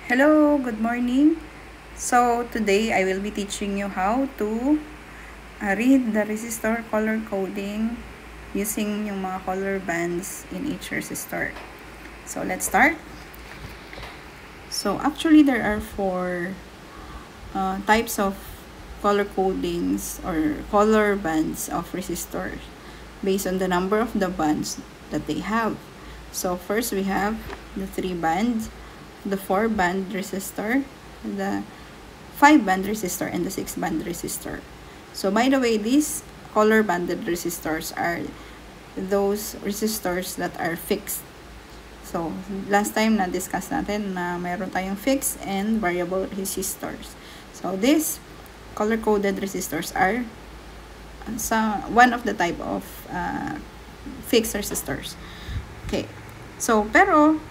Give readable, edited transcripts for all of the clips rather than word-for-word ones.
Hello, good morning. So today I will be teaching you how to read the resistor color coding using yung mga color bands in each resistor. So let's start. So actually there are four types of color codings or color bands of resistors based on the number of the bands that they have. So first we have the 3 bands, the 4 band resistor, the 5 band resistor, and the 6 band resistor. So by the way, these color banded resistors are those resistors that are fixed. So last time na-discuss natin na mayroon tayong fixed and variable resistors. So these color-coded resistors are one of the type of fixed resistors. Okay. So, pero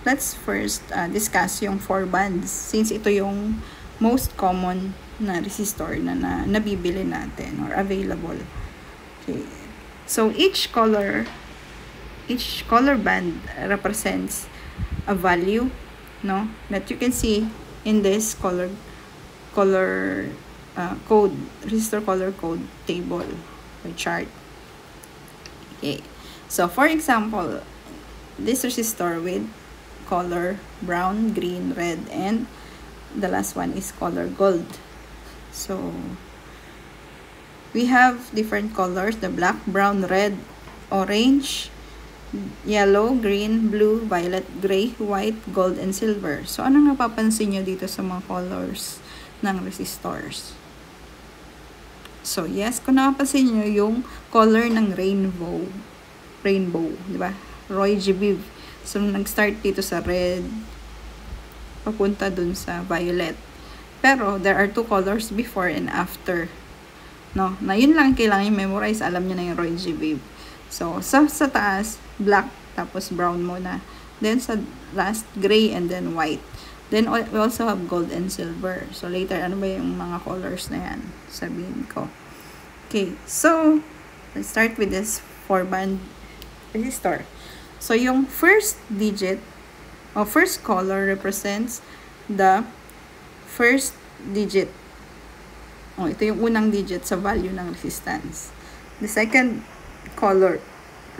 let's first discuss yung 4 bands since ito yung most common na resistor na nabibili natin or available. Okay. So, each color band represents a value, no, that you can see in this color code, resistor color code table or chart. Okay. So, for example, this resistor with color brown, green, red, and the last one is color gold. So, we have different colors, the black, brown, red, orange, yellow, green, blue, violet, gray, white, gold, and silver. So, anong napapansin nyo dito sa mga colors ng resistors? So, yes, kung napapansin nyo yung color ng rainbow, di ba? Roy G. Biv. So, nag-start dito sa red, papunta dun sa violet. Pero, there are 2 colors before and after. No? Na yun lang kailangan memorize. Alam nyo na yung Roy G. Biv. So, sa taas, black, tapos brown muna. Then, sa last, gray, and then white. Then, we also have gold and silver. So, later, ano ba yung mga colors na yan? Sabihin ko. Okay. So, let's start with this 4-band resistor. So, yung first digit o first color represents the first digit. O, ito yung unang digit sa value ng resistance. The second color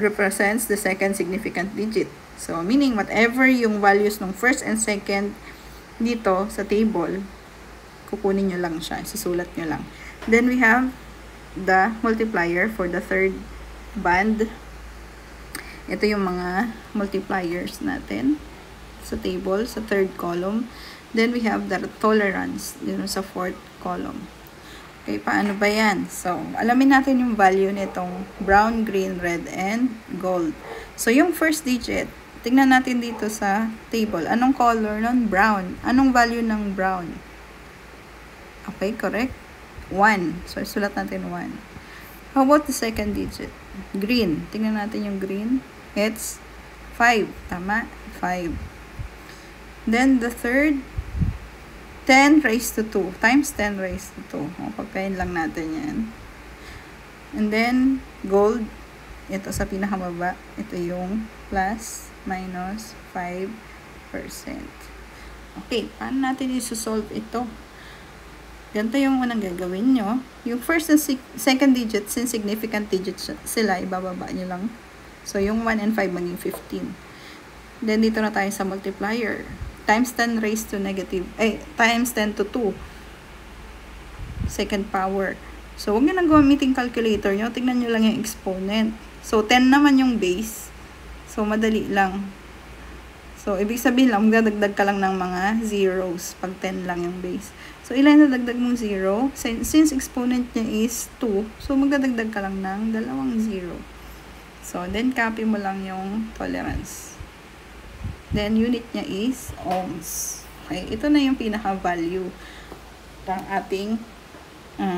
represents the second significant digit. So, meaning whatever yung values ng first and second dito sa table, kukunin nyo lang siya. Susulat nyo lang. Then, we have the multiplier for the third band. Ito yung mga multipliers natin sa table, sa third column. Then, we have the tolerance dito sa fourth column. Okay, paano ba yan? So, alamin natin yung value nitong brown, green, red, and gold. So, yung first digit, tingnan natin dito sa table. Anong color nun? Brown. Anong value ng brown? Okay, correct? 1. So, isulat natin 1. How about the second digit? Green. Tingnan natin yung green. It's 5. Tama? 5. Then, the third, 10 raised to 2. Times 10 raised to 2. O, pagkain lang natin yan. And then, gold. Ito sa pinakamaba. Ito yung plus, minus, 5%. Okay, paano natin isusolve ito? Ganito yung unang gagawin nyo. Yung first and second digit, since significant digits sila, ibababa nyo lang. So, yung 1 and 5 maging 15. Then, dito na tayo sa multiplier. Times 10 raised to times 10 to 2. Second power. So, huwag nyo nang gamitin calculator nyo. Tingnan nyo lang yung exponent. So, 10 naman yung base. So, madali lang. So, ibig sabihin lang, magdadagdag ka lang ng mga zeros pag 10 lang yung base. So, ilan na dagdag mong 0? Since exponent niya is 2, so magdadagdag ka lang ng 2 0. So, then copy mo lang yung tolerance. Then, unit niya is ohms. Okay, ito na yung pinaka-value ng ating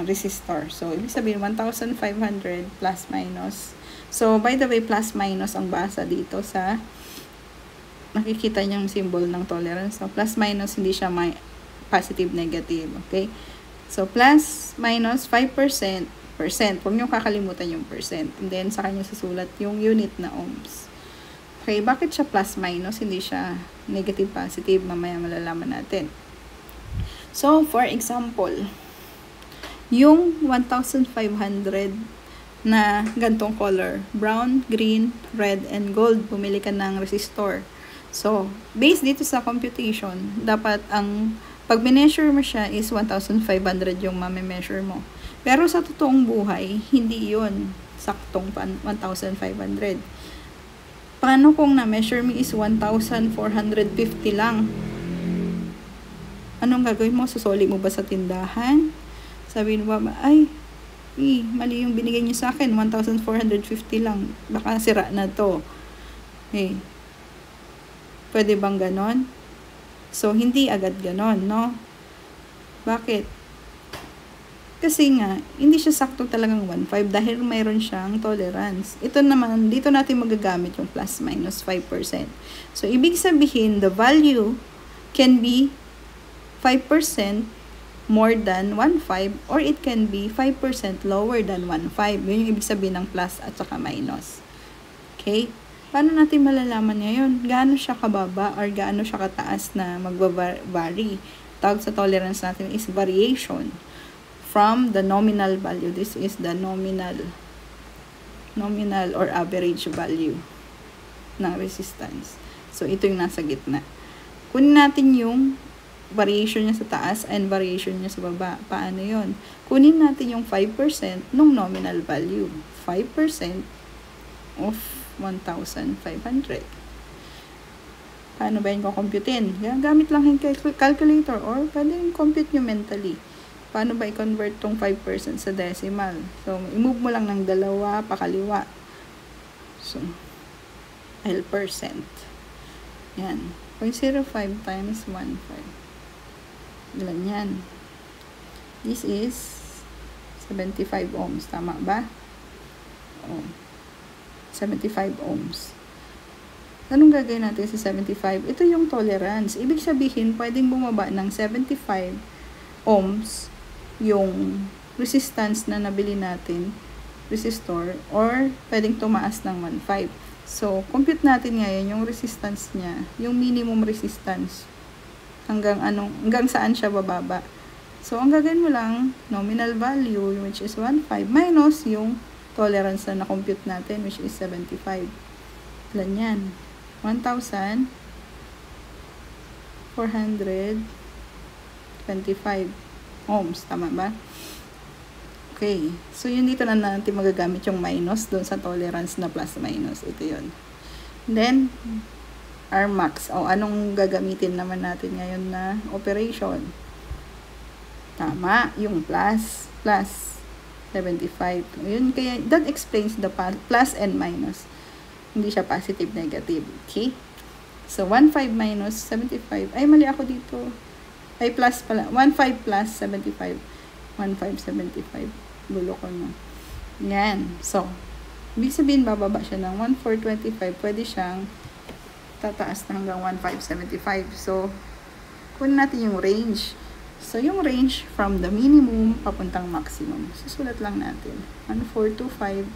resistor. So, ibig sabihin, 1,500 plus minus. So, by the way, plus minus ang basa dito sa nakikita niyang symbol ng tolerance. So, plus minus, hindi siya may positive, negative. Okay? So, plus minus 5%. Huwag niyo kakalimutan yung percent. And then, sa kanya susulat yung unit na ohms. Okay, bakit siya plus minus? Hindi siya negative positive. Mamaya malalaman natin. So, for example, yung 1,500 na gantong color, brown, green, red, and gold, bumili ka ng resistor. So, based dito sa computation, dapat pag measure mo siya is 1,500 yung mame-measure mo. Pero sa totoong buhay, hindi yun saktong 1,500. Paano kung na-measure mo is 1,450 lang? Anong gagawin mo? Susoli mo ba sa tindahan? Sabihin mo ba, ay, mali yung binigay niyo sa akin, 1,450 lang. Baka sira na to. Pwede bang ganon? So, hindi agad ganon, no? Bakit? Kasi nga, hindi siya sakto talagang 1.5 dahil mayroon siyang tolerance. Ito naman, dito natin magagamit yung plus minus 5%. So, ibig sabihin, the value can be 5% more than 1.5 or it can be 5% lower than 1.5. Yun yung ibig sabihin ng plus at saka minus. Okay? Paano natin malalaman ngayon? Gaano siya kababa or gaano siya kataas na magva-vary? Tawag sa tolerance natin is variation from the nominal value. This is the nominal or average value ng resistance. So, ito yung nasa gitna. Kunin natin yung variation niya sa taas and variation niya sa baba. Paano yun? Kunin natin yung 5% ng nominal value. 5% of 1,500. Paano ba yung kukumputin? Gamit lang yung calculator or pwede yung compute nyo mentally. Paano ba i-convert tong 5% sa decimal? So, i-move mo lang ng dalawa pakaliwa. So, L%. Yan. 0.05 times 1.5. Ilan yan? This is 75 ohms. Tama ba? Oh. 75 ohms. Anong gagawin natin sa 75? Ito yung tolerance. Ibig sabihin, pwedeng bumaba ng 75 ohms yung resistance na nabili natin, resistor, or pwedeng tumaas ng 1.5. So, compute natin ngayon yung resistance niya, yung minimum resistance, hanggang saan siya bababa. So, ang gagawin mo lang, nominal value, which is 1.5, minus yung tolerance na na-compute natin, which is 75. Ilan yan? 1,425 ohms. Tama ba? Okay. So, yun dito na natin magagamit yung minus doon sa tolerance na plus minus. Ito yun. Then, R max. O, anong gagamitin naman natin ngayon na operation? Tama. Yung plus 75. Yun, kaya, that explains the plus and minus. Hindi siya positive, negative. Okay? So, 1.5 minus 75. Ay, mali ako dito. Ay, plus pala. 1.5 plus 75. 1.575. Gulo ko na. Yan. So, ibig sabihin, bababa siya ng 1.425. Pwede siyang tataas na hanggang 1.575. So, kunin natin yung range. So, yung range from the minimum papuntang maximum. Susulat lang natin. 1.425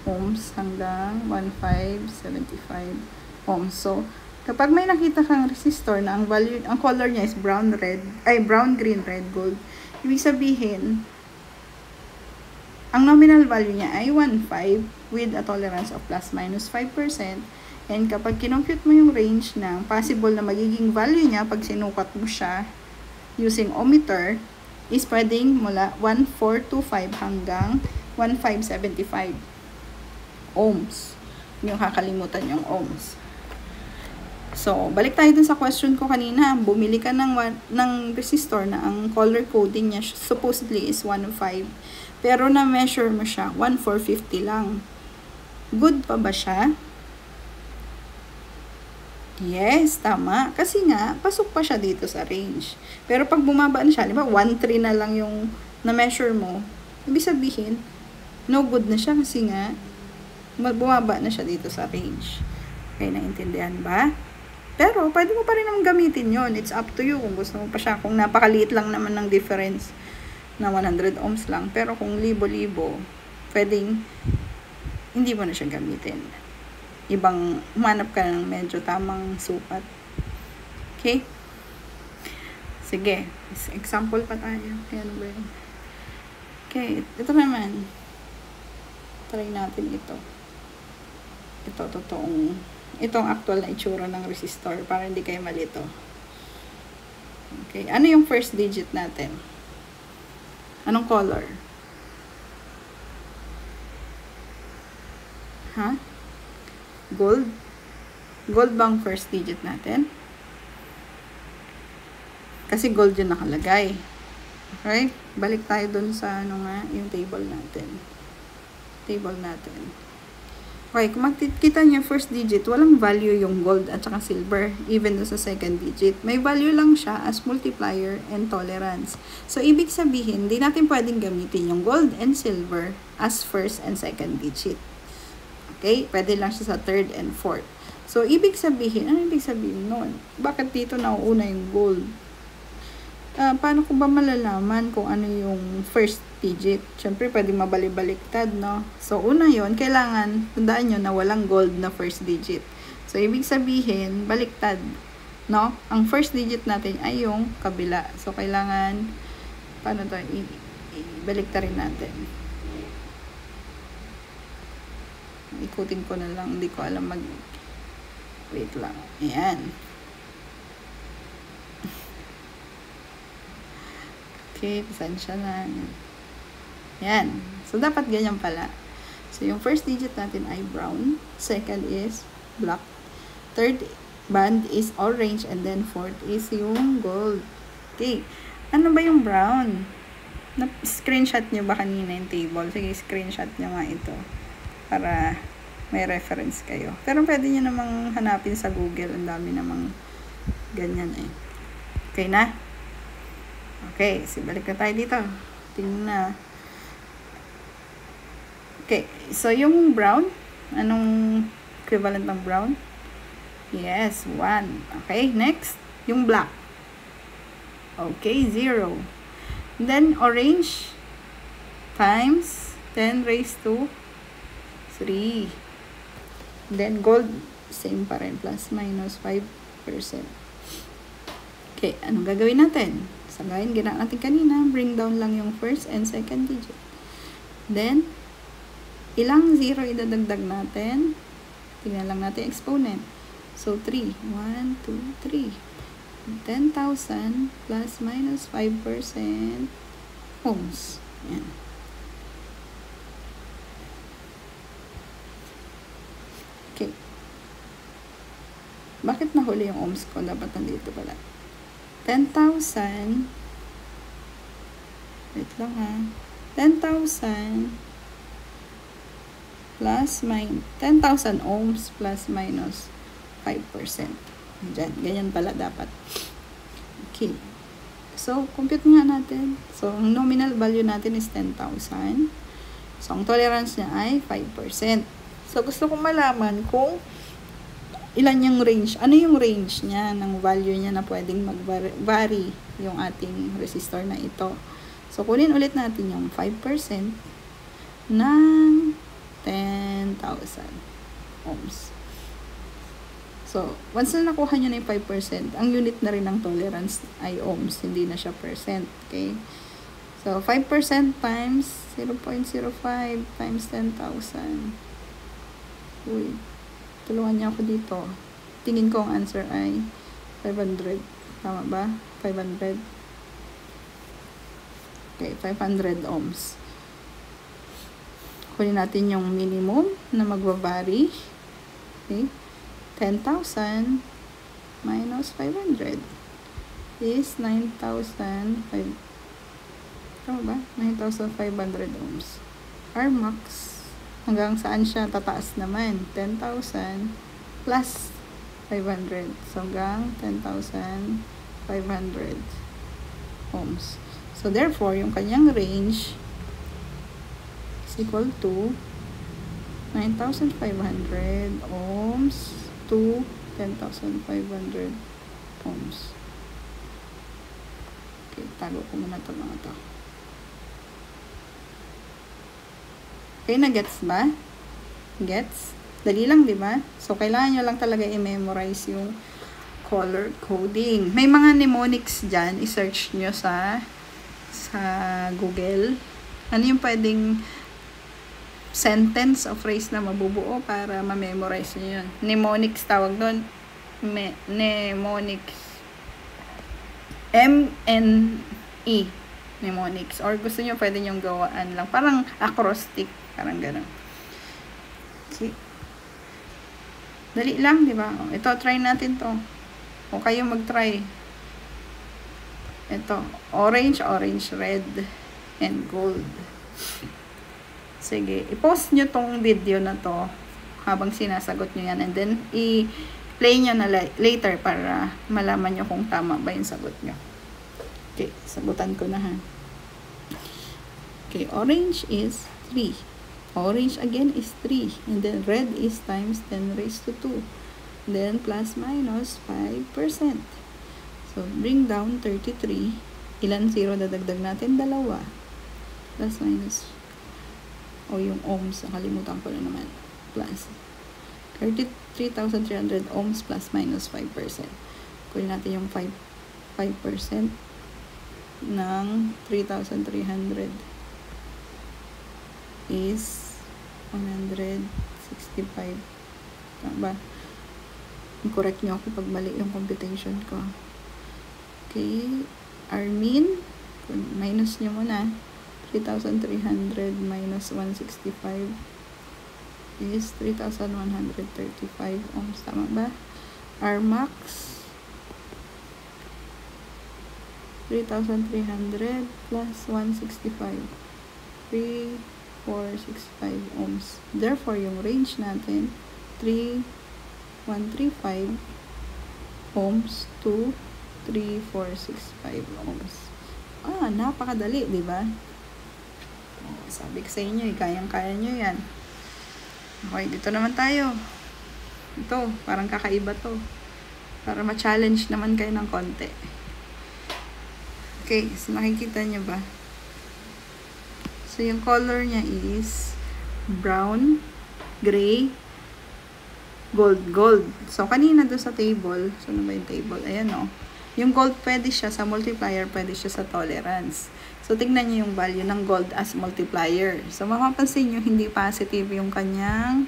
ohms hanggang 1.575 ohms. So, kapag may nakita kang resistor na ang color niya is brown, green, red, gold, ibig sabihin, ang nominal value niya ay 1.5 with a tolerance of plus minus 5%. And kapag kinompute mo yung range ng possible na magiging value niya pag sinukat mo siya using ohmmeter, is pwedeng mula 1.425 hanggang 1.575 ohms. Yung kakalimutan yung ohms. So, balik tayo dun sa question ko kanina. Bumili ka ng resistor na ang color coding niya supposedly is 1.5. Pero na-measure mo siya, 1.450 lang. Good pa ba siya? Yes, tama. Kasi nga, pasok pa siya dito sa range. Pero pag bumaba na siya, di ba, 1.3 na lang yung na-measure mo, ibig sabihin, no good na siya kasi nga, bumaba na siya dito sa range. Okay, naintindihan ba? Pero, pwede mo pa rin naman gamitin yon. It's up to you kung gusto mo pa siya. Kung napakaliit lang naman ng difference na 100 ohms lang. Pero kung libo-libo, pwedeng hindi mo na siya gamitin. humanap ka ng medyo tamang sukat. Okay? Sige. Example pa tayo. Ayan ba yun? Okay. Ito naman. Try natin ito. Itong actual na itsura ng resistor para hindi kayo malito. Okay. Ano yung first digit natin? Anong color? Ha? Gold? Gold bang first digit natin? Kasi gold yung nakalagay. Okay? Balik tayo dun sa yung table natin. Okay, kung makikita niyo first digit, walang value yung gold at saka silver, even sa second digit. May value lang siya as multiplier and tolerance. So, ibig sabihin, hindi natin pwedeng gamitin yung gold and silver as first and second digit. Okay? Pwede lang siya sa third and fourth. So, ano ibig sabihin nun? Bakit dito nauuna yung gold? Paano ko ba malalaman kung ano yung first digit? Siyempre, pwede mabalik-baliktad, no? So, una yon, kailangan, tandaan nyo na walang gold na first digit. So, ibig sabihin, baliktad, no? Ang first digit natin ay yung kabila. So, kailangan, paano to? Ibaliktarin natin. Ikutin ko na lang, hindi ko alam wait lang. Ayan. Okay, pasensya na. Yan. So, dapat ganyan pala. So, yung first digit natin ay brown. Second is black. Third band is orange. And then, fourth is yung gold. Okay. Ano ba yung brown? Screenshot nyo ba kanina yung table? Sige, screenshot nyo nga ito. Para may reference kayo. Pero pwede nyo namang hanapin sa Google. Ang dami namang ganyan eh. Okay na? Okay, balik na tayo dito. Tingnan na. Okay, so yung brown, anong equivalent ng brown? Yes, 1. Okay, next, yung black. Okay, 0. Then, orange times 10 raised to 3. Then, gold, same pa rin, plus minus 5%. Okay, anong gagawin natin? So, gawin natin kanina, bring down lang yung first and second digit. Then, ilang 0 idadagdag natin? Tingnan lang natin exponent. So, 3. 1, 2, 3. 10,000 plus minus 5% ohms. Yan. Okay. Bakit nahuli yung ohms ko? Dapat nandito pala. 10,000 wait lang ha 10,000 plus 10,000 ohms plus minus 5%. Ganyan pala dapat. Okay. So, compute nga natin. So, ang nominal value natin is 10,000. So, ang tolerance niya ay 5%. So, gusto kong malaman kung ilan yung range. Ano yung range niya ng value niya na pwedeng mag-vary yung ating resistor na ito. So, kunin ulit natin yung 5% ng 10,000 ohms. So, once na nakuha nyo na yung 5%, ang unit na rin ng tolerance ay ohms, hindi na siya percent. Okay? So, 5% times 0.05 times 10,000. Uy. Tulungan niya ako dito. Tingin ko ang answer ay 500. Tama ba? 500. Okay, 500 ohms. Kunin natin yung minimum na magbabari. Okay. 10,000 minus 500 is 9,500. Tama ba? 9,500 ohms. R max. Hanggang saan siya tataas naman? 10,000 plus 500. So, hanggang 10,500 ohms. So, therefore, yung kanyang range is equal to 9,500 ohms to 10,500 ohms. Okay, tago ko muna ito mga ito. Okay, na-gets ba? Gets? Dali lang, di ba? So, kailangan nyo lang talaga i-memorize yung color coding. May mga mnemonics dyan. I-search nyo sa Google. Ano yung pwedeng sentence o phrase na mabubuo para ma-memorize nyo yun. Mnemonics tawag doon. Mnemonics. M-N-E. Mnemonics. Or gusto nyo, pwede nyo gawaan lang. Parang acrostic. Parang gano'n. Okay. Dali lang, di ba? Ito, try natin to. O kayo mag-try. Ito, orange, red, and gold. Sige, i-post nyo tong video na to habang sinasagot nyo yan. And then, i-play nyo na later para malaman nyo kung tama ba yung sagot nyo. Okay, sagutan ko na ha. Okay, orange is 3. Orange again is 3. And then red is times 10 raised to 2. Then plus minus 5%. So, bring down 33. Ilan 0 dadagdag natin? 2. Plus minus. O yung ohms. Nakalimutan ko na naman. Plus. 33,300 ohms plus minus 5%. Kunin natin yung 5% ng 3,300 is 165. Tama ba? I-correct nyo ako pag mali yung computation ko. Okay. Armin, minus nyo muna. 3,300 minus 165 is 3,135 ohms. Tama ba? Armax, 3,300 plus 165. 3,465 ohms. Therefore, yung range natin, 3,135 ohms to 3,465 ohms. Napakadali, di ba? Sabi ko sa inyo, kayang-kaya nyo yan. Okay, dito naman tayo. Ito, parang kakaiba to. Para ma-challenge naman kayo ng konti. Okay, so nakikita nyo ba? So, yung color niya is brown, gray, gold. So, kanina doon sa table, so ano ba yung table? Ayan o. Yung gold pwede siya sa multiplier, pwede siya sa tolerance. So, tignan nyo yung value ng gold as multiplier. So, mapapansin nyo, hindi positive yung kanyang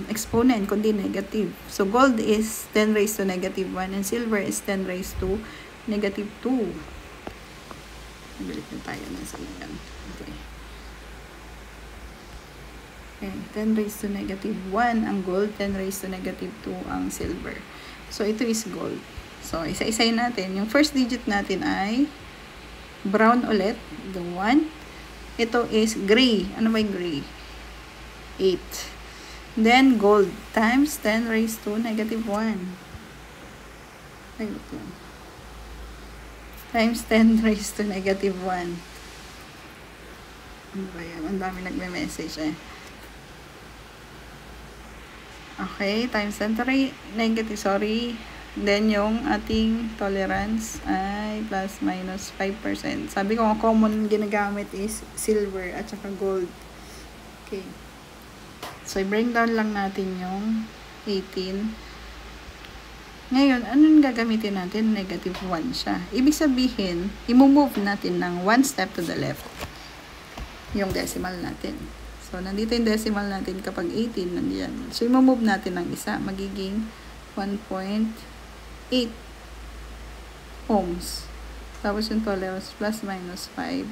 exponent, kundi negative. So, gold is 10 raised to negative 1 and silver is 10 raised to negative 2. Balik na tayo na sa yan. Okay, 10 raised to negative 1 ang gold, 10 raised to negative 2 ang silver. So, ito is gold. So, isa-isayin natin. Yung first digit natin ay brown ulit, the 1. Ito is gray. Ano ba yung gray? 8. Then, gold times 10 raised to negative 1. Ay, ito. Times 10 raised to negative 1. Ano ba yan? Ang dami nagme-message eh. Okay, times 10 to negative, sorry. Then, yung ating tolerance ay plus minus 5%. Sabi ko, ang common ginagamit is silver at saka gold. Okay. So, i-bring down lang natin yung 18. Ngayon, anong gagamitin natin? Negative 1 siya. Ibig sabihin, i-move natin ng 1 step to the left. Yung decimal natin. So, nandito yung decimal natin kapag 18 nandiyan. So, i-move natin ng isa. Magiging 1.8 ohms. Tapos yung tolerance plus minus 5%.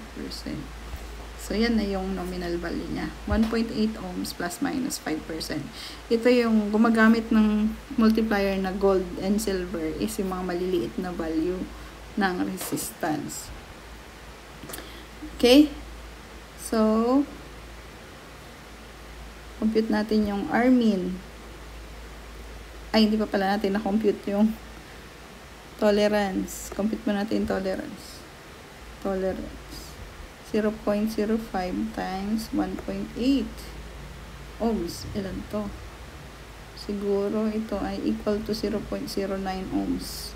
So, yan na yung nominal value niya. 1.8 ohms plus minus 5%. Ito yung gumagamit ng multiplier na gold and silver is yung mga maliliit na value ng resistance. Okay? So, compute natin yung Armin. Ay, hindi pa pala natin na-compute yung tolerance. Compute mo natin tolerance. Tolerance. 0.05 times 1.8 ohms. Ilan to? Siguro ito ay equal to 0.09 ohms.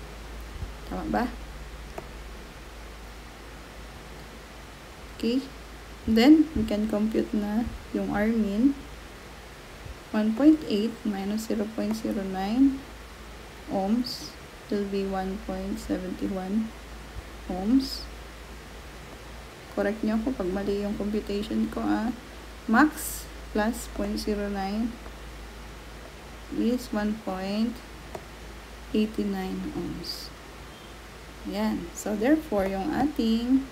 Tama ba? Okay. Then, we can compute na yung Armin. 1.8 minus 0.09 ohms will be 1.71 ohms. Correct nyo ako pag mali yung computation ko, Max plus 0.09 is 1.89 ohms. Yan. So, therefore, yung ating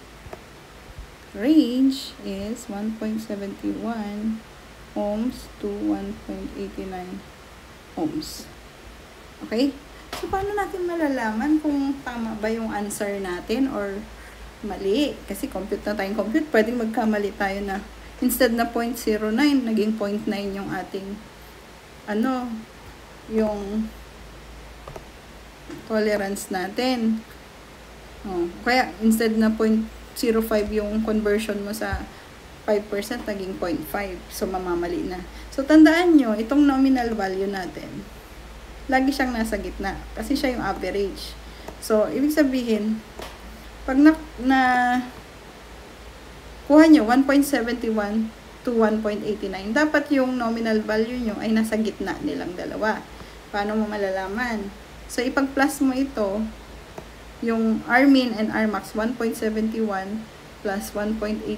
range is 1.71 ohms to 1.89 ohms. Okay? So, paano natin malalaman kung tama ba yung answer natin or mali? Kasi compute na tayong compute. Pwedeng magkamali tayo na instead na 0.09, naging 0.9 yung ating yung tolerance natin. Kaya instead na 0.05 yung conversion mo sa 5%, naging 0.5. So, mamamali na. So, tandaan nyo, itong nominal value natin, lagi siyang nasa gitna. Kasi siya yung average. So, ibig sabihin, pag kuha nyo, 1.71 to 1.89, dapat yung nominal value nyo ay nasa gitna nilang dalawa. Paano mo malalaman? So, ipag-plus mo ito, yung Rmin and Rmax, 1.71 plus 1.89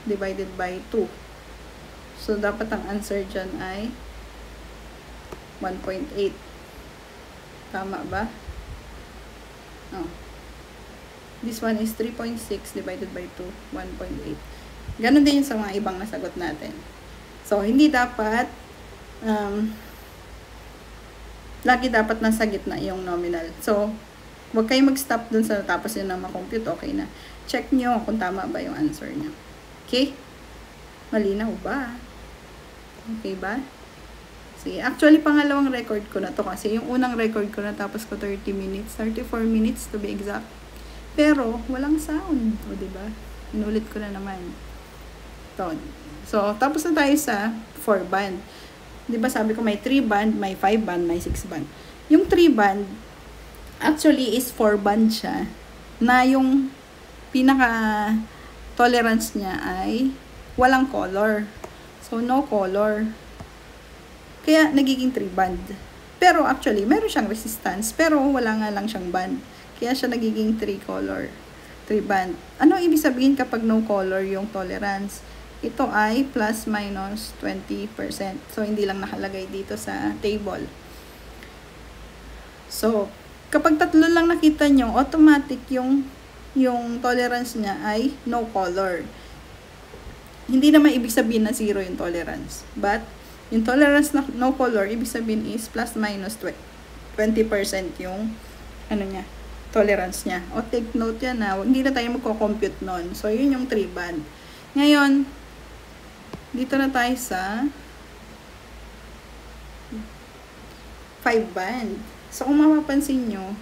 divided by 2. So, dapat ang answer dyan ay 1.8. Tama ba? This one is 3.6 divided by 2, 1.8. Ganon din yung sa mga ibang nasagot natin. So, hindi dapat, lagi dapat nasa gitna yung nominal. So, huwag kayo mag-stop dun sa tapos yun na makompute, okay na. Check nyo kung tama ba yung answer nyo. Okay? Malinaw ba? Okay ba? Sige. Actually, pangalawang record ko na to kasi yung unang record ko na tapos ko 30 minutes, 34 minutes to be exact. Pero, walang sound. O, diba? Inulit ko na naman. Ito. So, tapos na tayo sa 4 band. Diba sabi ko may 3 band, may 5 band, may 6 band. Yung 3 band, actually is 4 band siya. Na yung pinaka tolerance niya ay walang color. So, no color. Kaya, nagiging 3 band. Pero, actually, meron siyang resistance. Pero, wala nga lang siyang band. Kaya siya nagiging 3 color. 3 band. Ano ibig sabihin kapag no color yung tolerance? Ito ay plus minus 20%. So, hindi lang nakalagay dito sa table. So, kapag tatlo lang nakita nyo, automatic yung tolerance niya ay no color. Hindi naman ibig sabihin na 0 yung tolerance. But, yung tolerance na no color, ibig sabihin is plus minus 20% yung niya, tolerance niya. O, take note yan na, hindi na tayo magko-compute nun. So, yun yung 3 band. Ngayon, dito na tayo sa 5 band. So, kung mapapansin nyo,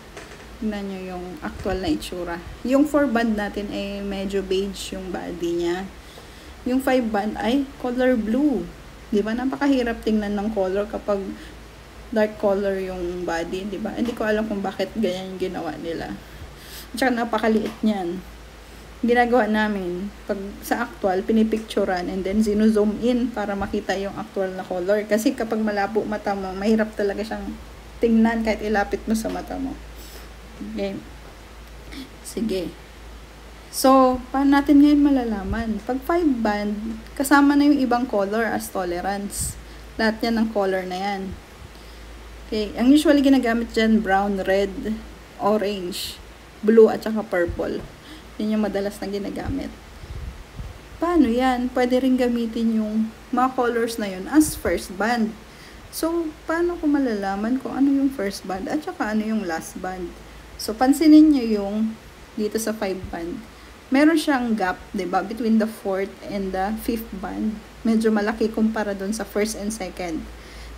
tingnan nyo yung actual na itsura. Yung 4 band natin ay medyo beige yung body niya. Yung 5 band ay color blue. Diba? Napakahirap tingnan ng color kapag dark color yung body. Diba? Hindi ko alam kung bakit ganyan yung ginawa nila. At saka napakaliit niyan. Ginagawa namin, pag sa actual, pinipicturan and then zoom in para makita yung actual na color. Kasi kapag malabo mata mo, mahirap talaga siyang tingnan kahit ilapit mo sa mata mo. Okay. Sige. So, paano natin ngayon malalaman? Pag 5 band, kasama na yung ibang color as tolerance. Lahat yan ng color na yan. Okay. Ang usually ginagamit dyan, brown, red, orange, blue, at saka purple. Yan yung madalas na ginagamit. Paano yan? Pwede rin gamitin yung mga colors na yun as first band. So, paano ko malalaman kung ano yung first band at saka ano yung last band? So, pansinin nyo yung dito sa 5 band. Meron siyang gap, diba? Between the 4th and the 5th band. Medyo malaki kumpara dun sa 1st and 2nd.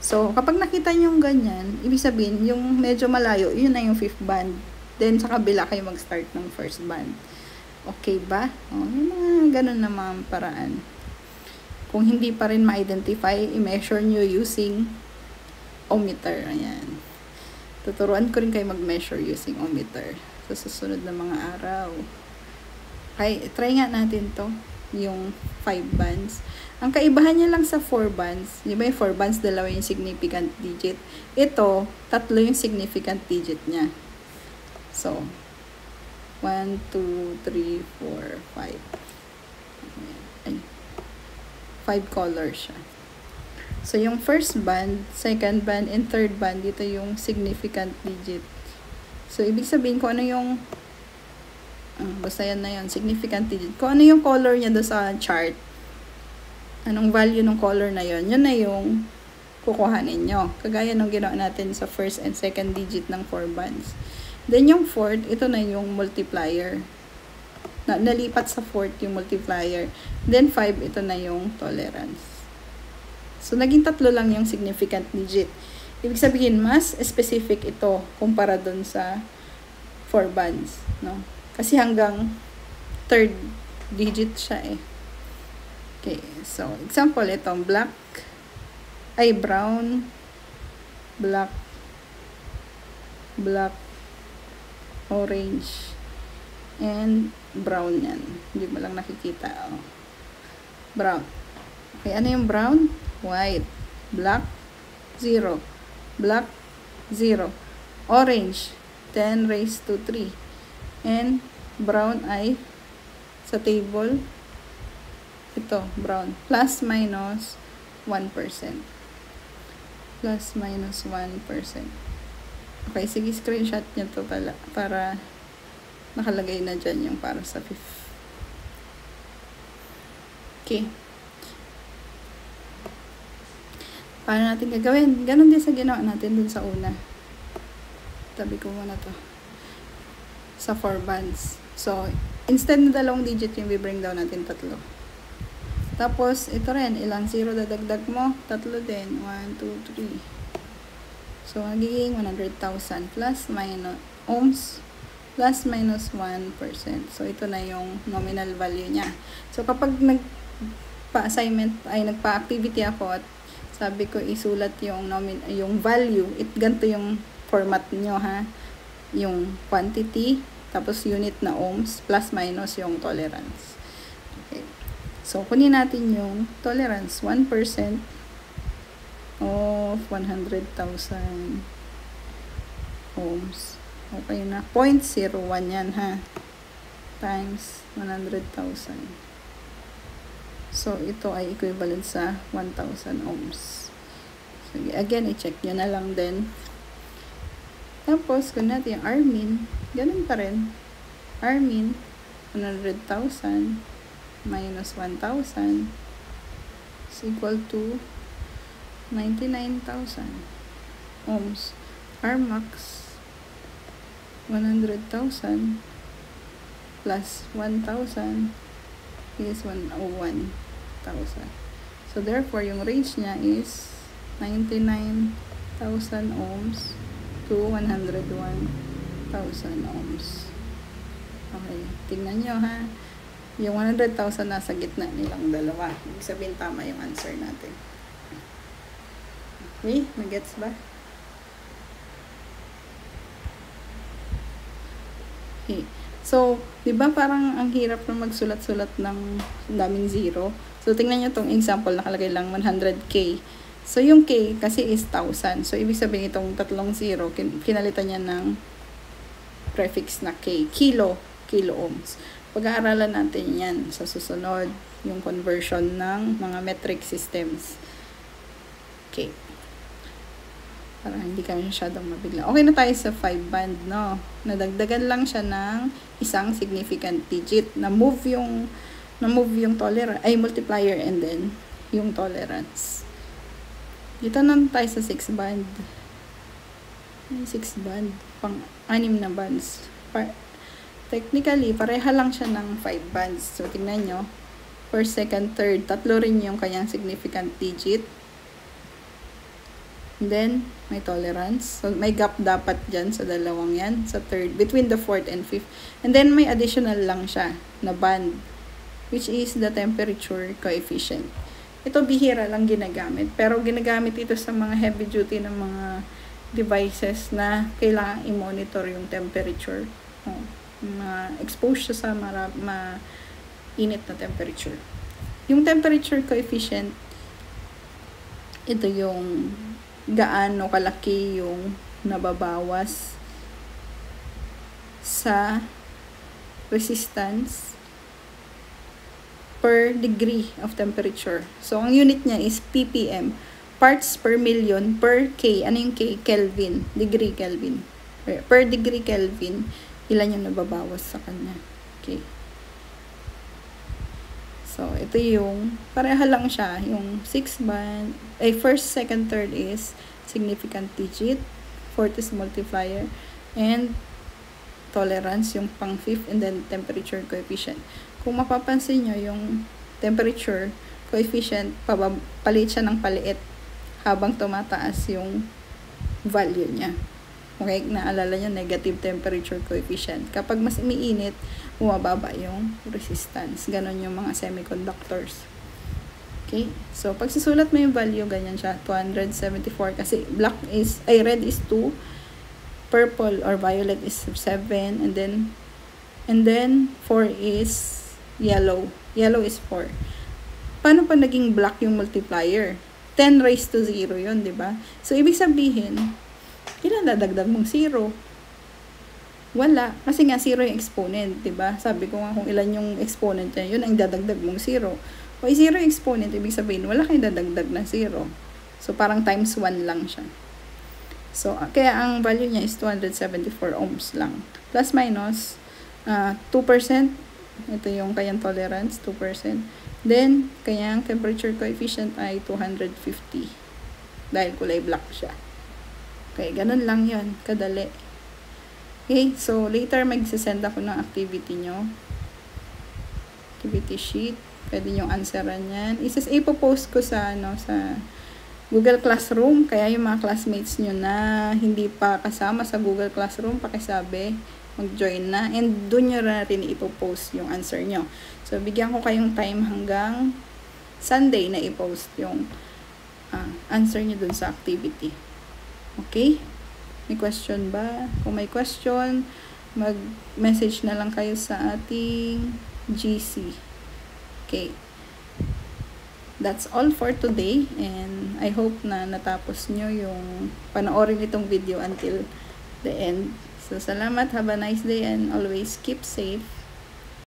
So, kapag nakita nyo yung ganyan, ibig sabihin, yung medyo malayo, yun na yung 5th band. Then, sa kabila kayo mag-start ng first band. Okay ba? Yung mga ganun na mga paraan. Kung hindi pa rin ma-identify, i-measure nyo using ohmmeter. Ayan. Tuturuan ko rin kayo mag-measure using ohmmeter sa susunod na mga araw. Okay, try nga natin to. yung 5 bands. Ang kaibahan niya lang sa 4 bands, di ba yung 4 bands, dalawa yung significant digit. Ito, tatlo yung significant digit niya. So, 1, 2, 3, 4, 5. Ay, 5 colors siya. So, yung first band, second band, and third band, dito yung significant digit. So, ibig sabihin ko ano yung basta yan na yun, significant digit. Kung ano yung color niya doon sa chart, anong value ng color na yun, yun na yung kukuhanin nyo. Kagaya nung ginawa natin sa first and second digit ng 4 bands. Then yung fourth, ito na yung multiplier. Nalipat sa fourth yung multiplier. Then 5, ito na yung tolerance. So, naging tatlo lang yung significant digit. Ibig sabihin, mas specific ito kumpara dun sa 4 bands, no? Kasi hanggang third digit siya eh. Okay, so example itong brown, black, orange, and brown yan. Hindi mo lang nakikita. Oh. Brown. Okay, ano yung brown? White. Black, 0. Black, 0. Orange, 10 raised to 3. And brown ay sa table, ito, brown. Plus minus 1%. Plus minus 1%. Okay, sige, screenshot nyo to para nakalagay na dyan yung para sa fifth. Okay. Paano natin gagawin? Ganon din sa ginawa natin dun sa una. Tabi ko muna to. Sa 4 bands. So, instead na 2 digit yung bibring down natin, 3. Tapos, ito rin, ilang 0 dadagdag mo? 3 din. 1, 2, 3. So, magiging 100,000 plus minus ohms plus minus 1%. So, ito na yung nominal value niya. So, kapag nagpa-assignment, nagpa-activity ako at sabi ko isulat yung value, ganito yung format nyo ha. Yung quantity, tapos unit na ohms, plus minus yung tolerance. Okay. So, kunin natin yung tolerance. 1% of 100,000 ohms. Okay na. 0.01 yan ha. Times 100,000. So, ito ay equivalent sa 1,000 ohms. So, again, i-check nyo na lang din. Tapos, kung natin yung Rmin, ganun pa rin. Rmin, 100,000 minus 1,000 is equal to 99,000 ohms. Rmax, 100,000 plus 1,000 is 101,000. So, therefore, yung range niya is 99,000 ohms to 101,000 ohms. Okay, tingnan nyo ha. Yung 100,000 nasa gitna nilang dalawa. Ibig sabihin tama yung answer natin. Okay, nagets ba? Okay. So, di ba parang ang hirap na magsulat-sulat ng daming zero? So, tingnan nyo itong example, nakalagay lang 100K. So, yung K kasi is 1,000. So, ibig sabihin itong tatlong zero, kinalitan niya ng prefix na K. Kilo ohms. Pag-aaralan natin yan sa susunod, yung conversion ng mga metric systems. Okay. Para hindi kami masyadong mabigla. Okay na tayo sa 5 band, no? Nadagdagan lang siya ng isang significant digit. Na-move yung tolerance, multiplier and then yung tolerance. Dito naman tayo sa 6 band. 6 band. Pang-6 na bands. Technically, pareha lang siya ng 5 bands. So, tingnan nyo. First, second, third. Tatlo rin yung kanyang significant digit. And then, may tolerance. So, may gap dapat dyan sa dalawang yan. Sa third. Between the fourth and fifth. And then, may additional lang siya na band. Which is the temperature coefficient. Ito bihira lang ginagamit. Pero ginagamit ito sa mga heavy duty ng mga devices na kailangan i-monitor yung temperature. Exposed siya sa init na temperature. Yung temperature coefficient, ito yung gaano kalaki yung nababawas sa resistance per degree of temperature. So, ang unit niya is ppm, parts per million per K. Ano yung K? Kelvin. Degree Kelvin. Per degree Kelvin, ilan yung nababawas sa kanya. Okay. So, ito yung, pareha lang siya. Yung 6 band, first, second, third is significant digit, fourth is multiplier, and tolerance, yung pang fifth, and then temperature coefficient. Kung mapapansin nyo, yung temperature coefficient, palit siya ng paliit habang tumataas yung value niya. Okay, naalala nyo, negative temperature coefficient. Kapag mas umiinit, bumababa yung resistance. Ganon yung mga semiconductors. Okay, so pag susulat mo yung value, ganyan siya, 274, kasi red is 2, purple or violet is 7, and then 4 is yellow. Yellow is 4. Paano pa naging black yung multiplier? 10 raised to 0 yun, di ba? So, ibig sabihin, ilan dadagdag mong 0? Wala. Kasi nga, 0 yung exponent, di ba? Sabi ko nga kung ilan yung exponent niya, yun ang dadagdag mong 0. O 0 yung exponent, ibig sabihin, wala kayong dadagdag na 0. So, parang times 1 lang siya. So, kaya ang value niya is 274 ohms lang. Plus minus, 2%. Ito yung kayang tolerance, 2%. Then, kayang temperature coefficient ay 250. Dahil kulay black siya. Okay, ganun lang yon, kadali. Okay, so later magsasend ako ng activity nyo. Activity sheet. Pwede nyo answeran yan. Ipopost ko sa Google Classroom. Kaya yung mga classmates nyo na hindi pa kasama sa Google Classroom, pakisabi, mag-join na. And doon nyo rin ipopost yung answer nyo. So, bigyan ko kayong time hanggang Sunday na ipost yung answer nyo dun sa activity. Okay? May question ba? Kung may question, mag-message na lang kayo sa ating GC. Okay. That's all for today, and I hope na natapos nyo yung panoorin itong video until the end. So, salamat. Have a nice day and always keep safe.